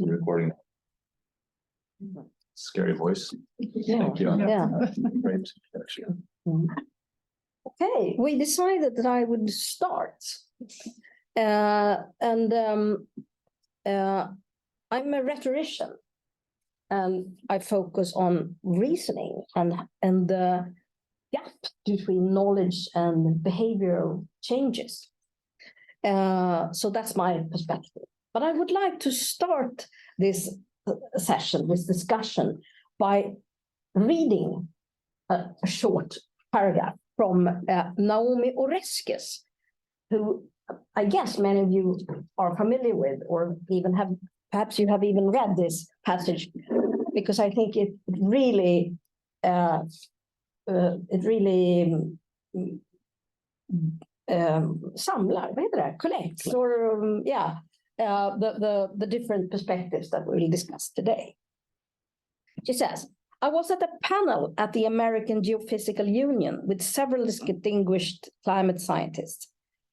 Recording. Scary voice. Yeah. Thank you. Yeah. Great, actually. Okay, we decided that I would start. I'm a rhetorician, and I focus on reasoning and the gap between knowledge and behavioral changes. So that's my perspective. But I would like to start this session, this discussion, by reading a short paragraph from Naomi Oreskes, who I guess many of you are familiar with, or even have, perhaps you have even read this passage, because I think it really samlar, vad heter det? Collects, or the different perspectives that we'll discuss today. She says, I was at a panel at the American Geophysical Union with several distinguished climate scientists.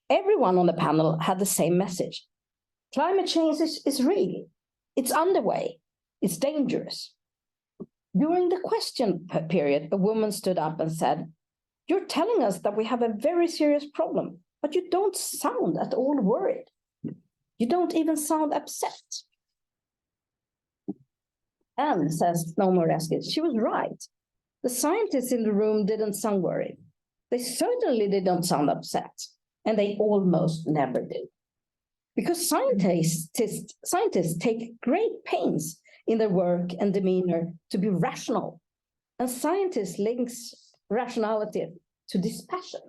Everyone on the panel had the same message. Climate change is real. It's underway. It's dangerous. During the question period, a woman stood up and said, you're telling us that we have a very serious problem, but you don't sound at all worried. You don't even sound upset. And, says Naomi Oreskes, she was right. The scientists in the room didn't sound worried. They certainly didn't sound upset, and they almost never do. Because scientists take great pains in their work and demeanor to be rational, and scientists links rationality to dispassion.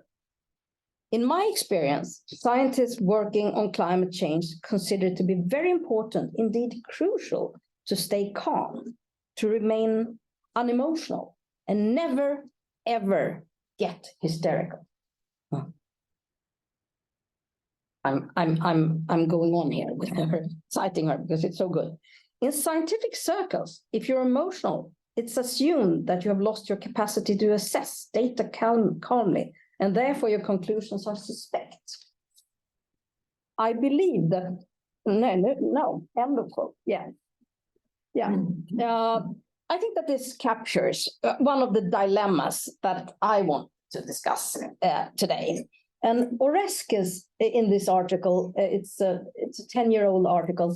In my experience, scientists working on climate change consider it to be very important, indeed crucial, to stay calm, to remain unemotional, and never, ever get hysterical. I'm going on here with her, citing her because it's so good. In scientific circles, if you're emotional, it's assumed that you have lost your capacity to assess data calmly, and therefore your conclusions are suspect. I believe that, no, end of quote, yeah. I think that this captures one of the dilemmas that I want to discuss today. And Oreskes in this article, it's a 10-year-old article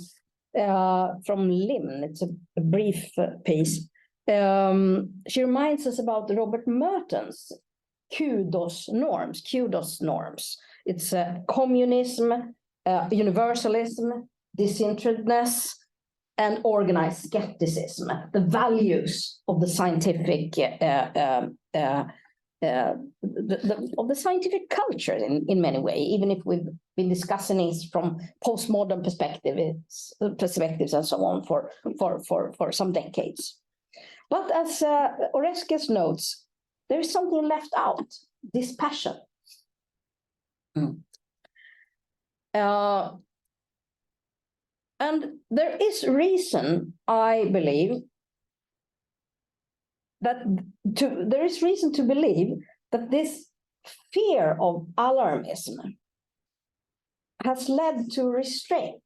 from Lim. It's a brief piece. She reminds us about Robert Merton's kudos norms. It's communism, universalism, disinterestedness, and organized skepticism, the values of the scientific of the scientific culture in many ways, even if we've been discussing it from postmodern perspectives and so on for some decades. But as Oreskes notes, there is something left out, dispassion. And there is reason, I believe, there is reason to believe that this fear of alarmism has led to restraint.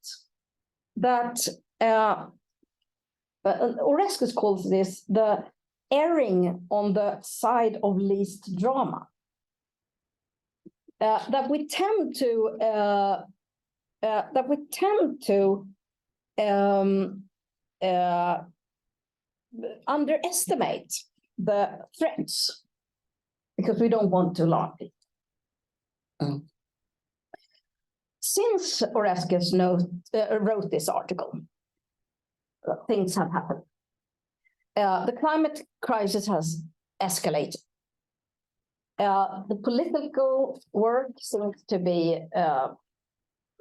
That Oreskes calls this the erring on the side of least drama. That we tend to underestimate the threats because we don't want to alarm people. Since Oreskes wrote this article, things have happened. The climate crisis has escalated. The political work seems to be,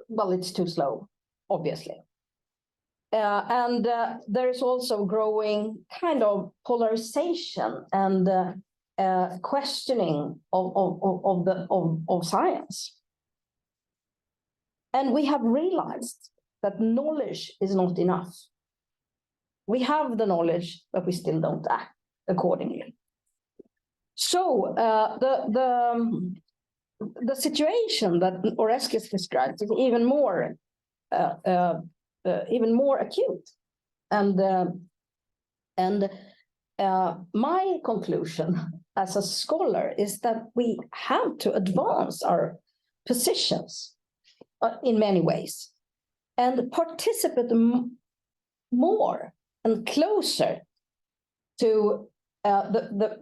well, it's too slow, obviously. And there is also growing kind of polarization and questioning of science. And we have realized that knowledge is not enough. We have the knowledge, but we still don't act accordingly. So the situation that Oreskes describes is even more acute. My conclusion as a scholar is that we have to advance our positions in many ways and participate more and closer to the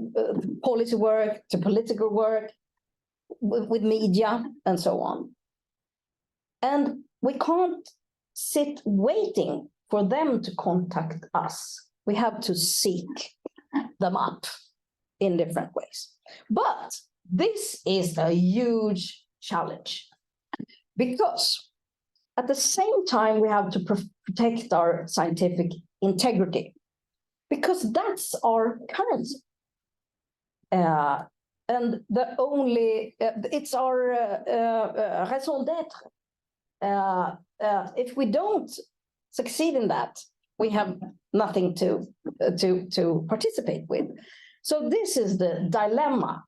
policy work, to political work, with media and so on. And we can't sit waiting for them to contact us. We have to seek them up in different ways. But this is a huge challenge because at the same time, we have to protect our scientific integrity because that's our currency. And the only, it's our raison d'être. If we don't succeed in that, we have nothing to participate with. So this is the dilemma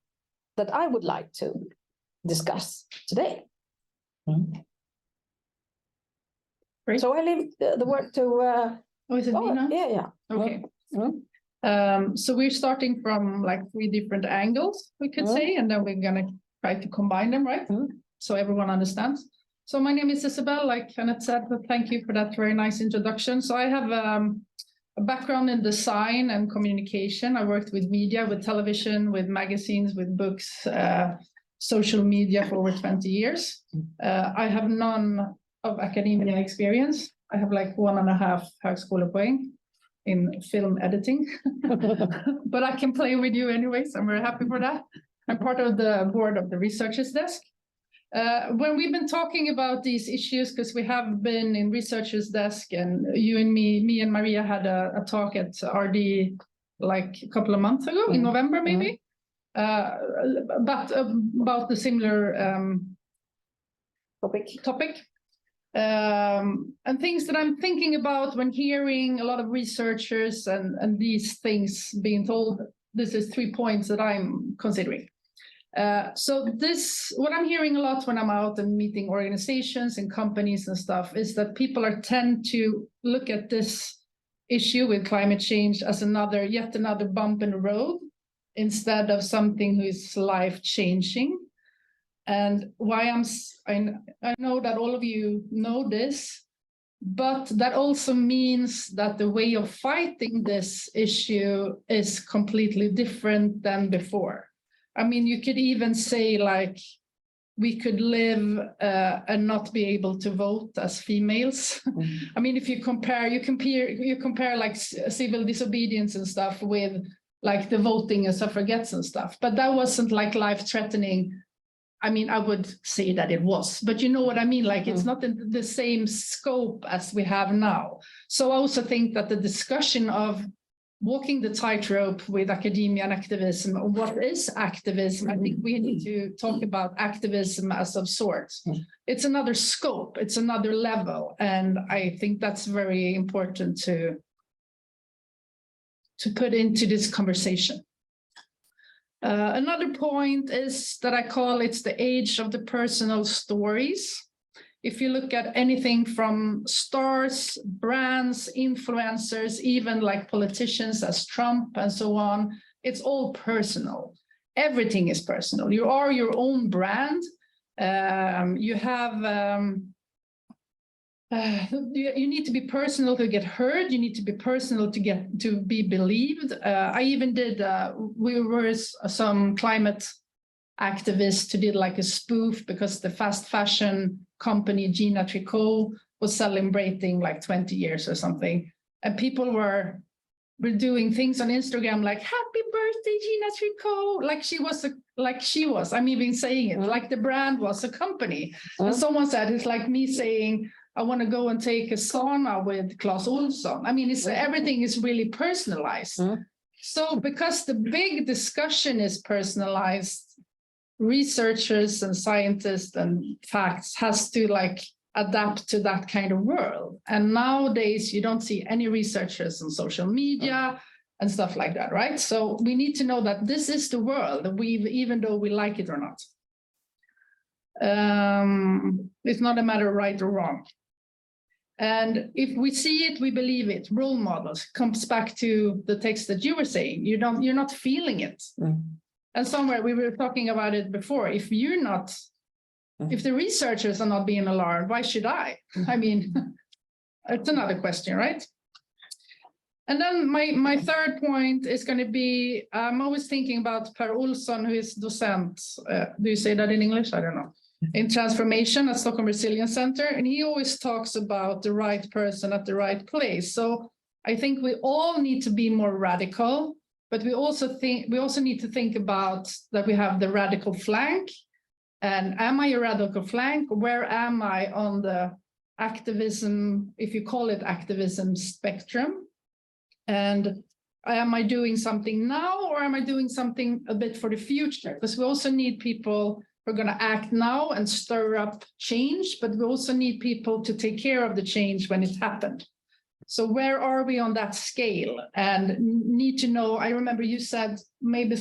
that I would like to discuss today. Great. So I leave the word to. Is it me now? Yeah. Okay. So we're starting from like 3 different angles, we could say, and then we're gonna try to combine them, right? So everyone understands. So my name is Isabelle, like Annette said, but thank you for that very nice introduction. So I have a background in design and communication. I worked with media, with television, with magazines, with books, social media for over 20 years. I have none of academia experience. I have like 1.5 högskolepoäng in film editing, but I can play with you anyways. I'm very happy for that. I'm part of the board of the researchers desk. When we've been talking about these issues, because we have been in researchers desk and you and me and Maria had a talk at RD like a couple of months ago in November, maybe, but about the similar topic. And things that I'm thinking about when hearing a lot of researchers and these things being told, this is 3 points that I'm considering. So what I'm hearing a lot when I'm out and meeting organizations and companies and stuff is that people tend to look at this issue with climate change as yet another bump in the road instead of something that is life-changing. And why I know that all of you know this, but that also means that the way of fighting this issue is completely different than before. I mean, you could even say like we could live and not be able to vote as females. I mean, if you compare like civil disobedience and stuff with like the voting and suffragettes and stuff, but that wasn't like life-threatening. I mean, I would say that it was, but you know what I mean? Like it's not in the same scope as we have now. So I also think that the discussion of walking the tightrope with academia and activism, what is activism? I think we need to talk about activism as of sorts. It's another scope, it's another level. And I think that's very important to put into this conversation. Another point is that I call it the age of the personal stories. If you look at anything from stars, brands, influencers, even like politicians as Trump and so on, it's all personal. Everything is personal. You are your own brand. You have you need to be personal to get heard. You need to be personal to be believed. I even did. We were some climate activists who did like a spoof because the fast fashion company Gina Tricot was celebrating like 20 years or something, and people were doing things on Instagram like "Happy birthday, Gina Tricot!" Like she was. I'm even saying it like the brand was a company. And someone said it's like me saying, I want to go and take a sauna with Claes Olsson. I mean, everything is really personalized. So because the big discussion is personalized, researchers and scientists and facts has to like adapt to that kind of world. And nowadays you don't see any researchers on social media and stuff like that, right? So we need to know that this is the world, even though we like it or not. It's not a matter of right or wrong. And if we see it, we believe it. Role models comes back to the text that you were saying. You're not feeling it. And somewhere we were talking about it before. If the researchers are not being alarmed, why should I? I mean, it's another question, right? And then my third point is going to be, I'm always thinking about Per Olsson, who is docent. Do you say that in English? I don't know. In transformation at Stockholm Resilience Center. And he always talks about the right person at the right place. So I think we all need to be more radical, but we also need to think about that we have the radical flank. And am I a radical flank? Where am I on the activism, if you call it activism spectrum? And am I doing something now, or am I doing something a bit for the future? Because we also need people who are going to act now and stir up change, but we also need people to take care of the change when it happened. So where are we on that scale? And need to know, I remember you said, maybe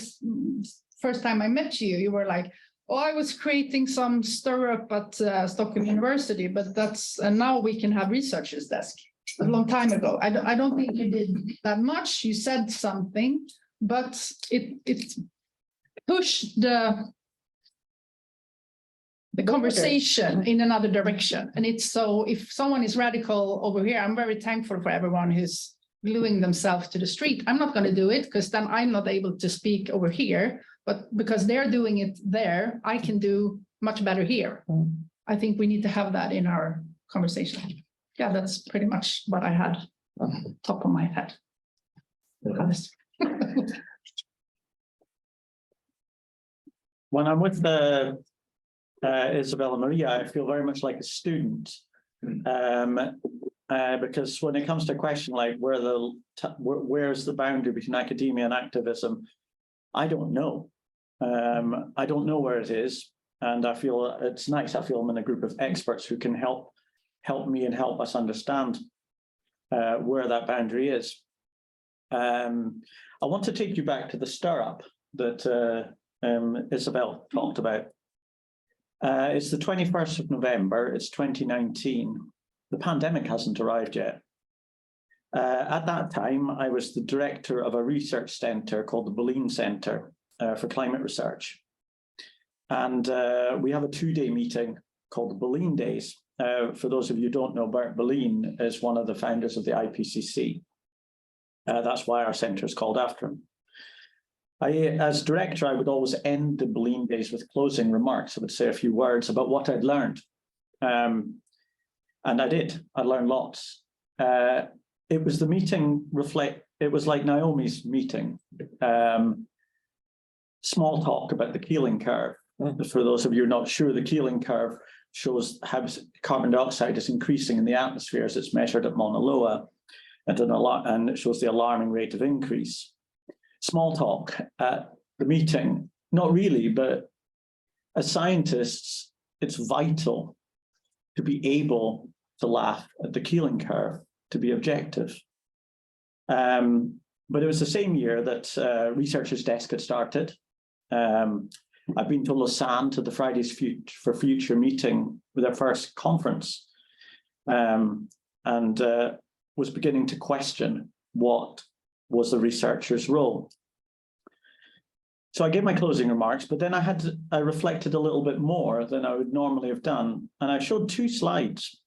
first time I met you, you were like, oh, I was creating some stir up at Stockholm University, but and now we can have researchers desk. A long time ago. I don't think you did that much. You said something, but it pushed the conversation in another direction. And it's so, if someone is radical over here, I'm very thankful for everyone who's gluing themselves to the street. I'm not going to do it because then I'm not able to speak over here, but because they're doing it there, I can do much better here. I think we need to have that in our conversation. Yeah, that's pretty much what I had on the top of my head. When I'm with Isabella Maria, I feel very much like a student, because when it comes to a question like where's the boundary between academia and activism, I don't know. I don't know where it is, and I feel it's nice. I feel I'm in a group of experts who can help me and help us understand where that boundary is. I want to take you back to the stir-up that Isabel talked about. It's the 21st of November, it's 2019. The pandemic hasn't arrived yet. At that time, I was the director of a research centre called the Boleyn Centre for Climate Research. And we have a 2-day meeting called the Boleyn Days. For those of you who don't know, Bert Boleyn is one of the founders of the IPCC. That's why our centre is called after him. As director, I would always end the Boleyn Days with closing remarks. I would say a few words about what I'd learned. And I did. I learned lots. It was the meeting it was like Naomi's meeting. Small talk about the Keeling curve. For those of you not sure, the Keeling curve shows how carbon dioxide is increasing in the atmosphere as it's measured at Mauna Loa, and it shows the alarming rate of increase. Small talk at the meeting, not really, but as scientists, it's vital to be able to laugh at the Keeling curve, to be objective. But it was the same year that Researchers' Desk had started. I've been to Lausanne to the Fridays for Future meeting with our first conference, and was beginning to question what was the researcher's role. So I gave my closing remarks, but then I reflected a little bit more than I would normally have done, and I showed 2 slides.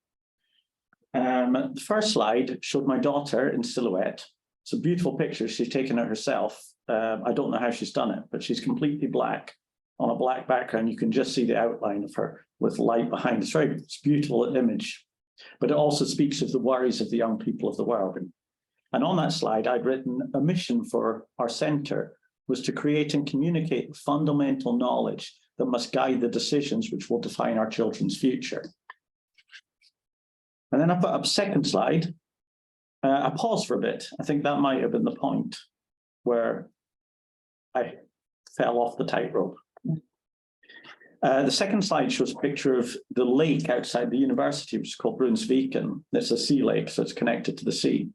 The first slide showed my daughter in silhouette. It's a beautiful picture she's taken of herself. I don't know how she's done it, but she's completely black. On a black background, you can just see the outline of her with light behind. It's a beautiful image, but it also speaks of the worries of the young people of the world. And on that slide, I'd written a mission for our centre was to create and communicate fundamental knowledge that must guide the decisions which will define our children's future. And then I put up a second slide. I paused for a bit. I think that might have been the point where I fell off the tightrope. The second slide shows a picture of the lake outside the university, which is called Brunsviken. It's a sea lake, so it's connected to the sea.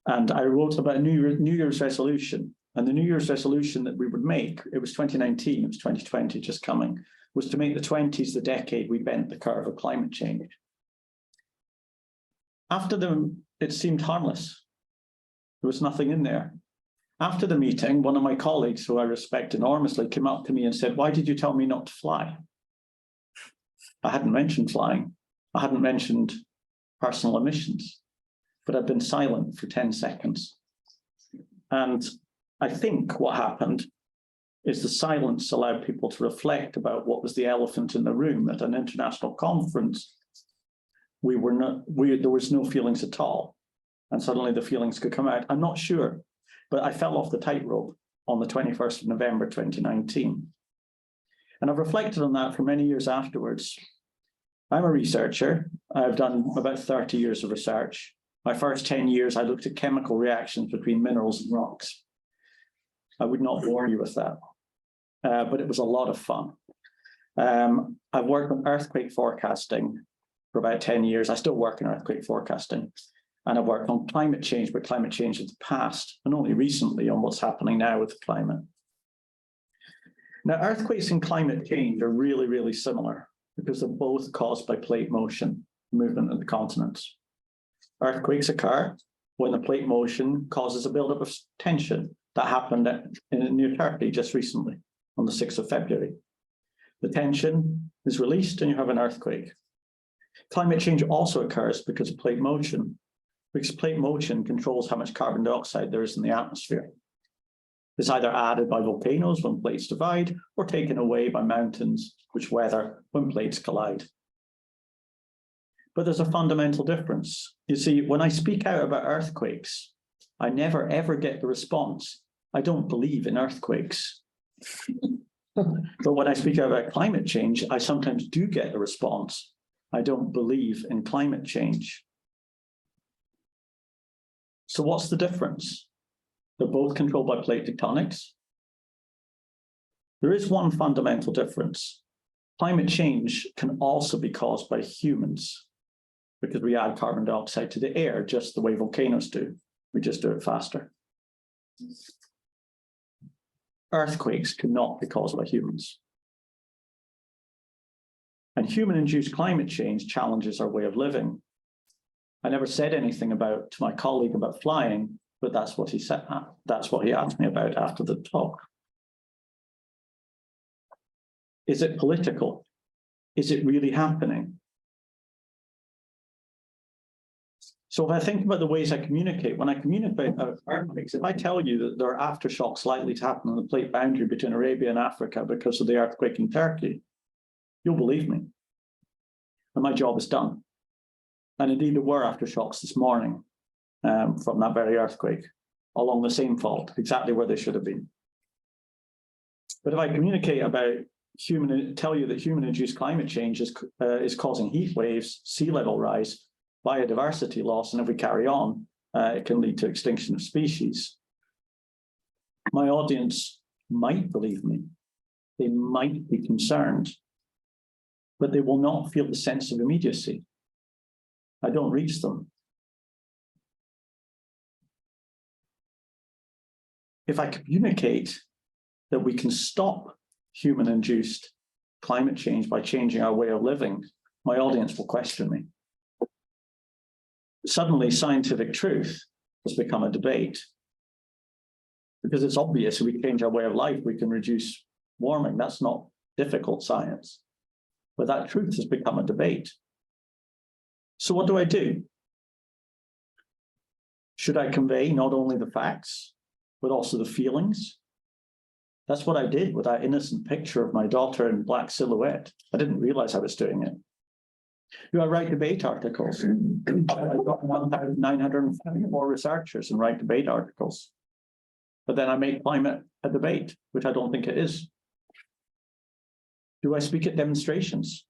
And I wrote about a New Year's resolution. And the New Year's resolution that we would make, it was 2019, it was 2020 just coming, was to make the 20s the decade we bent the curve of climate change. After it seemed harmless. There was nothing in there. After the meeting, one of my colleagues, who I respect enormously, came up to me and said, "Why did you tell me not to fly?" I hadn't mentioned flying. I hadn't mentioned personal emissions, but I'd been silent for 10 seconds. And I think what happened is the silence allowed people to reflect about what was the elephant in the room. At an international conference, there was no feelings at all. And suddenly the feelings could come out. I'm not sure, but I fell off the tightrope on the 21st of November, 2019. And I've reflected on that for many years afterwards. I'm a researcher. I've done about 30 years of research. My first 10 years, I looked at chemical reactions between minerals and rocks. I would not bore you with that, but it was a lot of fun. I've worked on earthquake forecasting for about 10 years. I still work in earthquake forecasting. And I've worked on climate change, but climate change in the past, and only recently on what's happening now with the climate. Now, earthquakes and climate change are really, really similar because they're both caused by plate motion, movement of the continents. Earthquakes occur when the plate motion causes a buildup of tension. That happened near Turkey just recently, on the 6th of February. The tension is released and you have an earthquake. Climate change also occurs because of plate motion, because plate motion controls how much carbon dioxide there is in the atmosphere. It's either added by volcanoes when plates divide or taken away by mountains which weather when plates collide. But there's a fundamental difference. You see, when I speak out about earthquakes, I never ever get the response, "I don't believe in earthquakes." But when I speak out about climate change, I sometimes do get the response, "I don't believe in climate change." So what's the difference? They're both controlled by plate tectonics. There is one fundamental difference. Climate change can also be caused by humans because we add carbon dioxide to the air just the way volcanoes do. We just do it faster. Earthquakes cannot be caused by humans. And human-induced climate change challenges our way of living. I never said anything to my colleague about flying, but that's what he said. That's what he asked me about after the talk. Is it political? Is it really happening? So if I think about the ways I communicate, when I communicate about earthquakes, if I tell you that there are aftershocks likely to happen on the plate boundary between Arabia and Africa because of the earthquake in Turkey, you'll believe me. And my job is done. And indeed, there were aftershocks this morning from that very earthquake along the same fault, exactly where they should have been. But if I communicate about tell you that human-induced climate change is causing heat waves, sea level rise, biodiversity loss, and if we carry on, it can lead to extinction of species, my audience might believe me. They might be concerned, but they will not feel the sense of immediacy. I don't reach them. If I communicate that we can stop human-induced climate change by changing our way of living, my audience will question me. Suddenly, scientific truth has become a debate because it's obvious if we change our way of life, we can reduce warming. That's not difficult science, but that truth has become a debate. So what do I do? Should I convey not only the facts, but also the feelings? That's what I did with that innocent picture of my daughter in black silhouette. I didn't realize I was doing it. Do I write debate articles? I've got 1,954 researchers and write debate articles. But then I make climate a debate, which I don't think it is. Do I speak at demonstrations?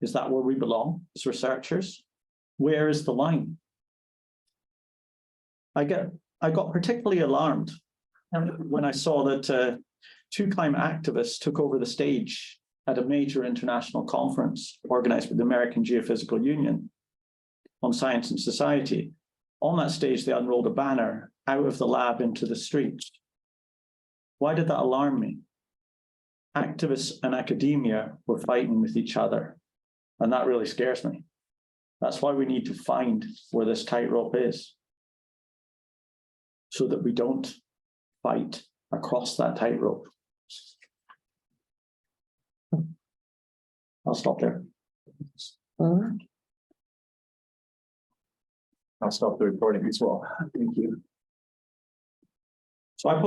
Is that where we belong as researchers? Where is the line? I got particularly alarmed when I saw that two climate activists took over the stage at a major international conference organized by the American Geophysical Union on Science and Society. On that stage, they unrolled a banner out of the lab into the street. Why did that alarm me? Activists and academia were fighting with each other, and that really scares me. That's why we need to find where this tightrope is. So that we don't fight across that tightrope. I'll stop there. I'll stop the recording as well. Thank you.